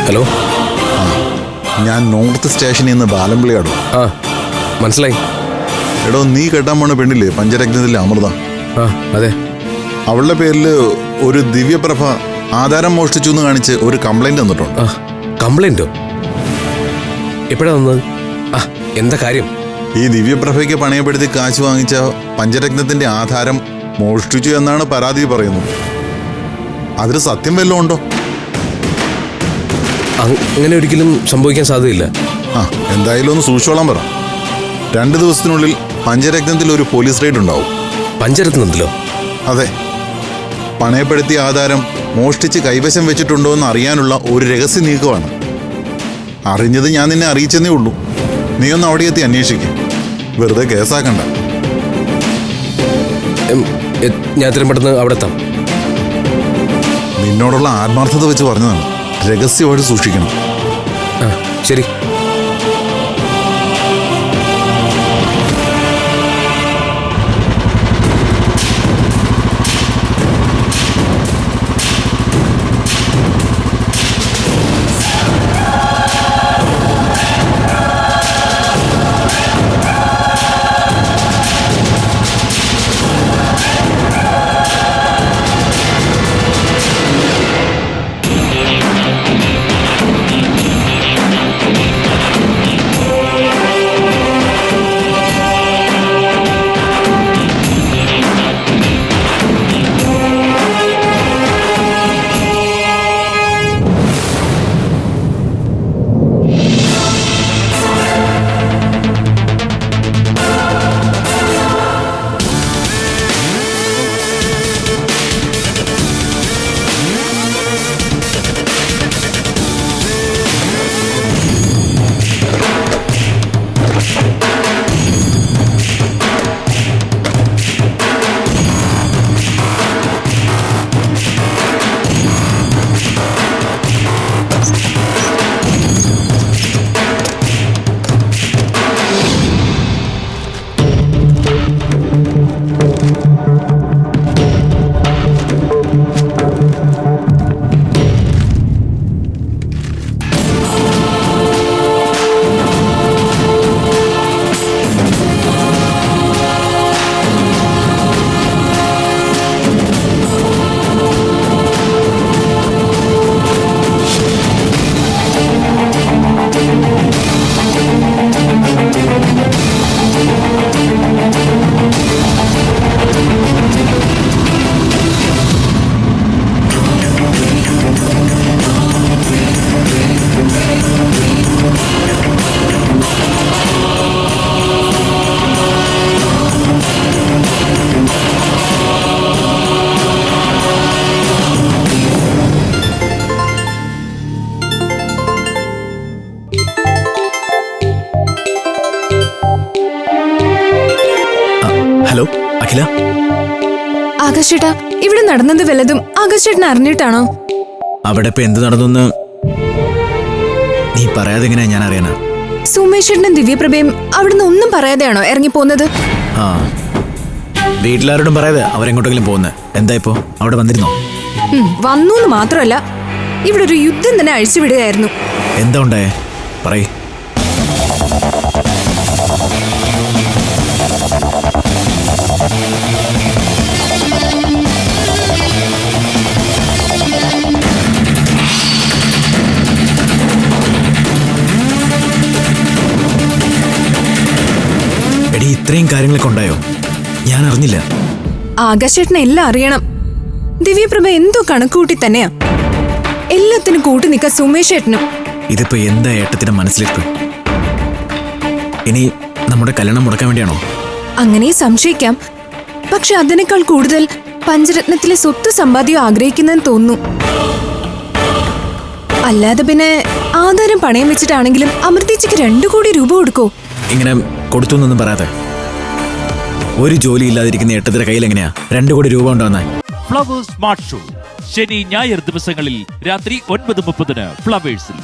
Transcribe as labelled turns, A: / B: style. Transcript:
A: Hello.
B: ഞാൻ north സ്റ്റേഷനിൽ നിന്ന് ബാലമ്പിളിയാടോ.
A: ആ മനസ്സിലായി.
B: എടോ, നീ കെട്ടാൻ പോണ പെണ്ണില്ലേ പഞ്ചരത്നത്തിലെ അമൃത?
A: ആ അതെ.
B: അവളുടെ പേരിൽ ഒരു ദിവ്യപ്രഭ ആധാരം മോഷ്ടിച്ചു എന്ന് കാണിച്ച് ഒരു കംപ്ലൈന്റ് തന്നിട്ടുണ്ട്.
A: ആ കംപ്ലൈന്റോ? എപ്പോഴാ വന്നത്? ആ എന്താ കാര്യം?
B: ഈ ദിവ്യപ്രഭയ്ക്ക് പണയപ്പെടുത്തി കാശ് വാങ്ങിച്ച പഞ്ചരത്നത്തിന്റെ ആധാരം മോഷ്ടിച്ചു എന്നാണ് പരാതി പറയുന്നത്. അതിൽ സത്യം വല്ലതും ഉണ്ടോ?
A: അങ്ങനെ ഒരിക്കലും സംഭവിക്കാൻ സാധ്യതയില്ല.
B: ആ എന്തായാലും ഒന്ന് സൂക്ഷിച്ചോളാൻ പറ. 2 ദിവസത്തിനുള്ളിൽ പഞ്ചരത്നത്തിൽ ഒരു പോലീസ് റെയ്ഡ് ഉണ്ടാവും.
A: പഞ്ചരത്നത്തിലോ?
B: അതെ, പണയപ്പെടുത്തിയ ആധാരം മോഷ്ടിച്ച് കൈവശം വെച്ചിട്ടുണ്ടോ എന്ന് അറിയാനുള്ള ഒരു രഹസ്യ നീക്കമാണ്. അറിഞ്ഞത് ഞാൻ നിന്നെ അറിയിച്ചെന്നേ ഉള്ളൂ. നീ ഒന്ന് അവിടെ എത്തി അന്വേഷിക്കും. വെറുതെ കേസാക്കണ്ട.
A: ഞാൻ എത്രയും പെട്ടെന്ന് അവിടെ എത്താം.
B: നിന്നോടുള്ള ആത്മാർത്ഥത വെച്ച് പറഞ്ഞതാണ്. രഹസ്യമായിട്ട് സൂക്ഷിക്കണം.
A: ആ ശരി.
C: ഹലോ അഖില.
D: ആകാശേട്ടാ, ഇവിടെ നടന്നത് വല്ലതും ആകാശേട്ടൻ അറിഞ്ഞിട്ടാണോ?
C: അവിടെ ഇപ്പൊ എന്ത് നടന്നു നീ പറയാതെ എങ്ങനെയാ ഞാൻ അറിയാനാ?
D: സുമേഷേട്ടനും ദിവ്യപ്രഭയും അവിടുന്ന് ഒന്നും പറയാതെയാണോ ഇറങ്ങിപ്പോന്നത്?
C: ആ വീട്ടിലാരോടും പറയാതെ അവരെങ്ങോട്ടെങ്കിലും പോകുന്നത്. എന്താ ഇപ്പോ അവിടെ വന്നിരുന്നോ?
D: വന്നൂന്ന് മാത്രമല്ല, ഇവിടെ ഒരു യുദ്ധം തന്നെ അഴിച്ചുവിടുകയായിരുന്നു.
C: എന്താ ഉണ്ടായേ പറയ്. എടി, ഇത്രയും കാര്യങ്ങളൊക്കെ ഉണ്ടായോ? ഞാൻ അറിഞ്ഞില്ല.
D: ആകാശേട്ടനെ എല്ലാം അറിയണം. ദിവ്യപ്രഭ എന്തോ കണക്കുകൂട്ടി തന്നെയാ. എല്ലാത്തിനും കൂട്ടി നിൽക്ക സുമേഷേട്ടനും.
C: ഇതിപ്പോ എന്താ ഏട്ടത്തിന്റെ മനസ്സിലിരിപ്പ്? ഇനി നമ്മുടെ കല്യാണം മുടക്കാൻ വേണ്ടിയാണോ?
D: അങ്ങനെ സംശയിക്കാം. പക്ഷെ അതിനേക്കാൾ കൂടുതൽ പഞ്ചരത്നത്തിലെ സ്വത്ത് സമ്പാദ്യം ആഗ്രഹിക്കുന്നെന്ന് തോന്നുന്നു. അല്ലാതെ പിന്നെ ആധാരം പണയം വെച്ചിട്ടാണെങ്കിലും അമൃതേച്ചിക്ക് 2 കോടി രൂപ കൊടുക്കോ?
C: ഇങ്ങനെ കൊടുത്തു എന്നൊന്നും പറയാതെ. ഒരു ജോലി ഇല്ലാതിരിക്കുന്ന ഏട്ടത്തിന്റെ കയ്യിൽ എങ്ങനെയാ 2 കോടി രൂപ ഉണ്ടാവുന്നത്?
E: ഫ്ലവേഴ്സ് സ്മാർട്ട് ഷോ ശനി ഞായർ ദിവസങ്ങളിൽ രാത്രി 9:30 ഫ്ലവേഴ്സിൽ.